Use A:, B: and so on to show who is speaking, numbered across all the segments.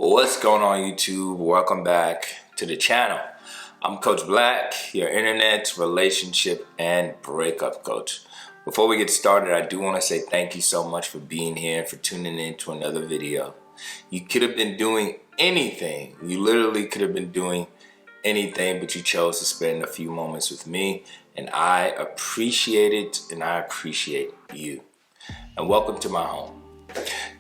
A: What's going on, YouTube? Welcome back to the channel. I'm Coach Black, your internet relationship and breakup coach. Before we get started, I do want to say thank you so much for being here and for tuning in to another video. You could have been doing anything. You literally could have been doing anything, but you chose to spend a few moments with me, and I appreciate it, and I appreciate you. And welcome to my home.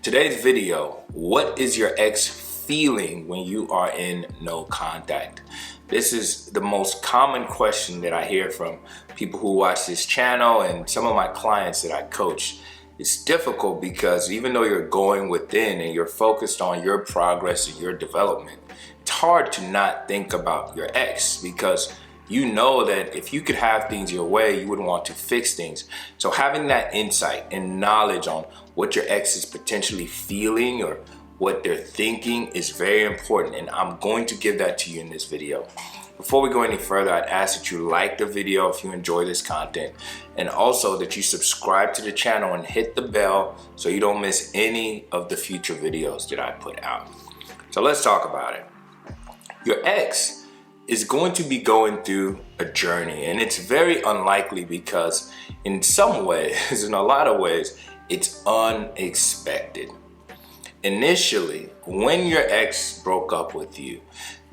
A: Today's video: what is your ex feeling when you are in no contact? This is the most common question that I hear from people who watch this channel and some of my clients that I coach. It's difficult because even though you're going within and you're focused on your progress and your development, it's hard to not think about your ex, because you know that if you could have things your way, you would want to fix things. So having that insight and knowledge on what your ex is potentially feeling or what they're thinking is very important, and I'm going to give that to you in this video. Before we go any further, I'd ask that you like the video if you enjoy this content, and also that you subscribe to the channel and hit the bell so you don't miss any of the future videos that I put out. So let's talk about it. Your ex is going to be going through a journey, and it's very unlikely because in some ways, in a lot of ways, it's unexpected. Initially, when your ex broke up with you,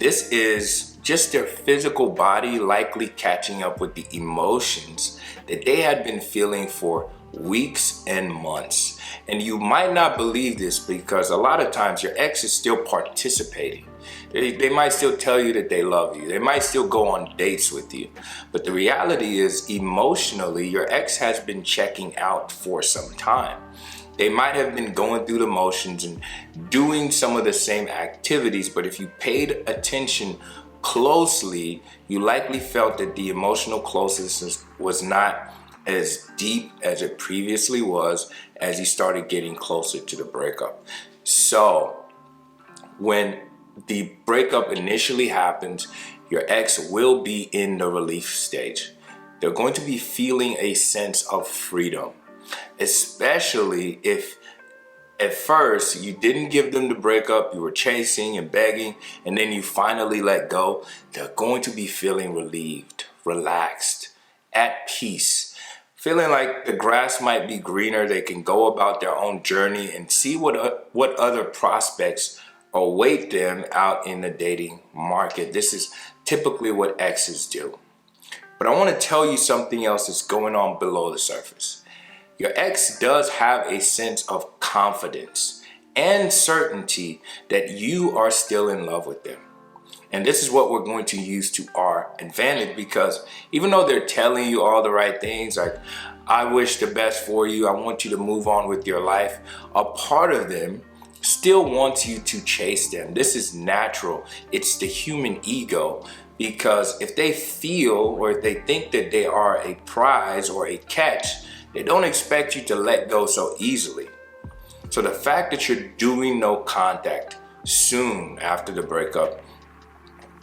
A: this is just their physical body likely catching up with the emotions that they had been feeling for weeks and months. And you might not believe this because a lot of times your ex is still participating. They might still tell you that they love you. They might still go on dates with you. But the reality is, emotionally, your ex has been checking out for some time. They might have been going through the motions and doing some of the same activities, but if you paid attention closely, you likely felt that the emotional closeness was not as deep as it previously was as you started getting closer to the breakup. So when the breakup initially happens, your ex will be in the relief stage. They're going to be feeling a sense of freedom, especially if at first you didn't give them the breakup, you were chasing and begging, and then you finally let go. They're going to be feeling relieved, relaxed, at peace, feeling like the grass might be greener. They can go about their own journey and see what other prospects await them out in the dating market. This is typically what exes do. But I want to tell you something else that's going on below the surface. Your ex does have a sense of confidence and certainty that you are still in love with them. And this is what we're going to use to our advantage, because even though they're telling you all the right things, like, I wish the best for you, I want you to move on with your life, a part of them still wants you to chase them. This is natural. It's the human ego, because if they feel or if they think that they are a prize or a catch, they don't expect you to let go so easily. So the fact that you're doing no contact soon after the breakup,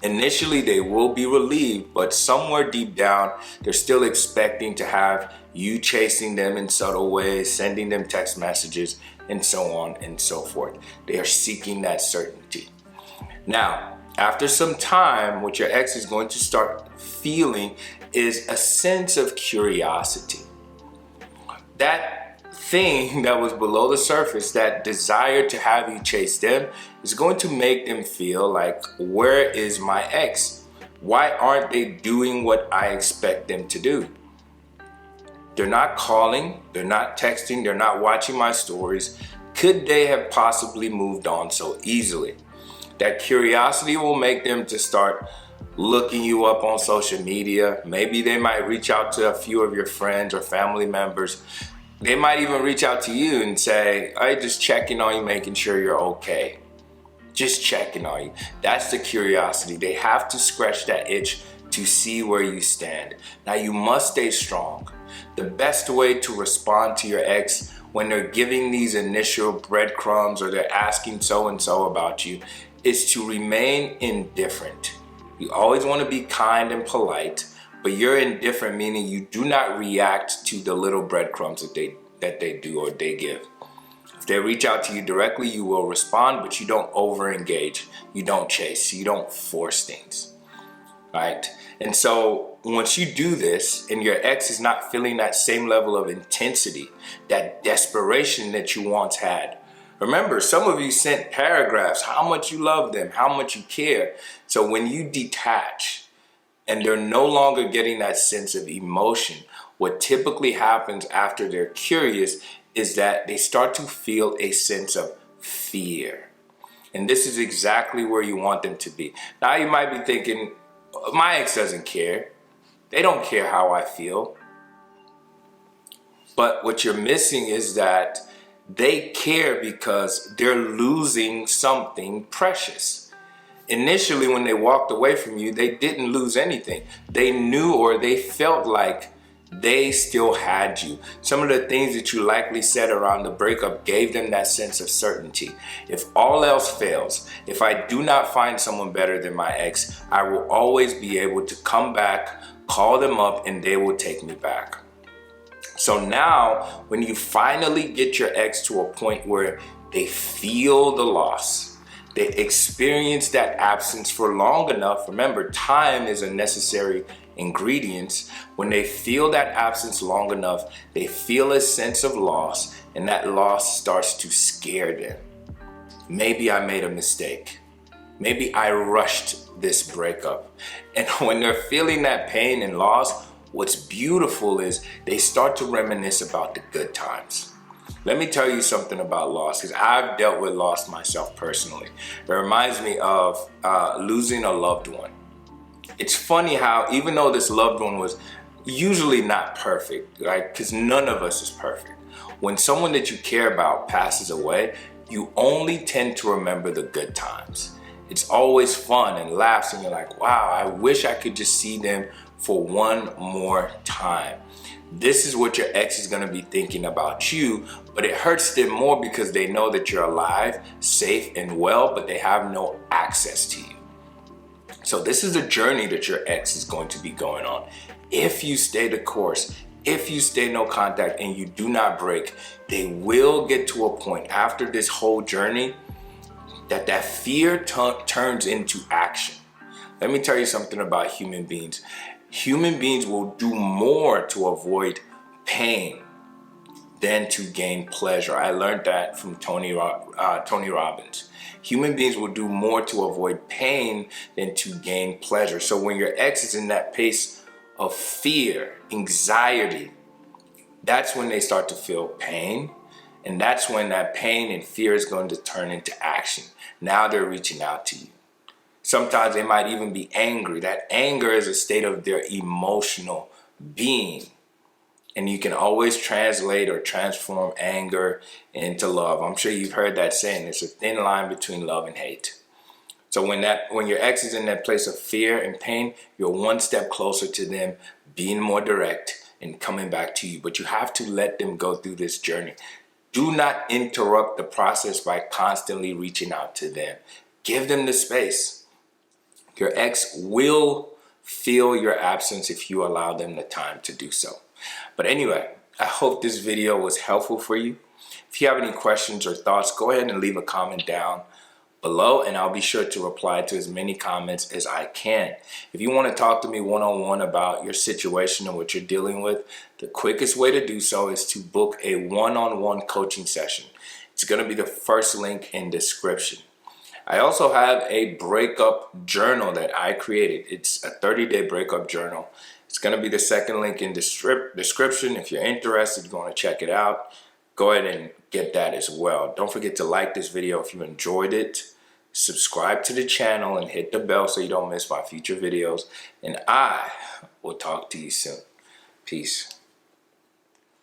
A: initially they will be relieved, but somewhere deep down, they're still expecting to have you chasing them in subtle ways, sending them text messages, and so on and so forth. They are seeking that certainty. Now, after some time, what your ex is going to start feeling is a sense of curiosity. That thing that was below the surface, that desire to have you chase them, is going to make them feel like, where is my ex? Why aren't they doing what I expect them to do? They're not calling, they're not texting, they're not watching my stories. Could they have possibly moved on so easily? That curiosity will make them to start looking you up on social media. Maybe they might reach out to a few of your friends or family members. They might even reach out to you and say, "I'm just checking on you, making sure you're okay." Just checking on you. That's the curiosity. They have to scratch that itch to see where you stand. Now, you must stay strong. The best way to respond to your ex when they're giving these initial breadcrumbs or they're asking so-and-so about you is to remain indifferent. You always want to be kind and polite, but you're indifferent, meaning you do not react to the little breadcrumbs that they do or they give. If they reach out to you directly, you will respond, but you don't over-engage. You don't chase. You don't force things, right? And so once you do this and your ex is not feeling that same level of intensity, that desperation that you once had. Remember, some of you sent paragraphs, how much you love them, how much you care. So when you detach and they're no longer getting that sense of emotion, what typically happens after they're curious is that they start to feel a sense of fear. And this is exactly where you want them to be. Now you might be thinking, my ex doesn't care. They don't care how I feel. But what you're missing is that they care because they're losing something precious. Initially, when they walked away from you, they didn't lose anything. They knew, or they felt like they still had you. Some of the things that you likely said around the breakup gave them that sense of certainty. If all else fails, if I do not find someone better than my ex, I will always be able to come back, call them up, and they will take me back. So now, when you finally get your ex to a point where they feel the loss, they experience that absence for long enough. Remember, time is a necessary ingredient. When they feel that absence long enough, they feel a sense of loss, and that loss starts to scare them. Maybe I made a mistake. Maybe I rushed this breakup. And when they're feeling that pain and loss, what's beautiful is they start to reminisce about the good times. Let me tell you something about loss, because I've dealt with loss myself personally. It reminds me of losing a loved one. It's funny how even though this loved one was usually not perfect, right? Because none of us is perfect. When someone that you care about passes away, you only tend to remember the good times. It's always fun and laughs, and you're like, wow, I wish I could just see them for one more time. This is what your ex is going to be thinking about you, but it hurts them more because they know that you're alive, safe, and well, but they have no access to you. So this is a journey that your ex is going to be going on. If you stay the course, if you stay no contact and you do not break, they will get to a point after this whole journey that fear turns into action. Let me tell you something about human beings. Human beings will do more to avoid pain than to gain pleasure. I learned that from Tony Robbins. Human beings will do more to avoid pain than to gain pleasure. So when your ex is in that pace of fear, anxiety, that's when they start to feel pain. And that's when that pain and fear is going to turn into action. Now they're reaching out to you. Sometimes they might even be angry. That anger is a state of their emotional being. And you can always translate or transform anger into love. I'm sure you've heard that saying. There's a thin line between love and hate. So when your ex is in that place of fear and pain, you're one step closer to them being more direct and coming back to you. But you have to let them go through this journey. Do not interrupt the process by constantly reaching out to them. Give them the space. Your ex will feel your absence if you allow them the time to do so. But anyway, I hope this video was helpful for you. If you have any questions or thoughts, go ahead and leave a comment down below, and I'll be sure to reply to as many comments as I can. If you want to talk to me one-on-one about your situation and what you're dealing with, the quickest way to do so is to book a one-on-one coaching session. It's going to be the first link in description. I also have a breakup journal that I created. It's a 30-day breakup journal. It's going to be the second link in description. If you're interested, you want to check it out, go ahead and get that as well. Don't forget to like this video if you enjoyed it. Subscribe to the channel and hit the bell so you don't miss my future videos. And I will talk to you soon. Peace.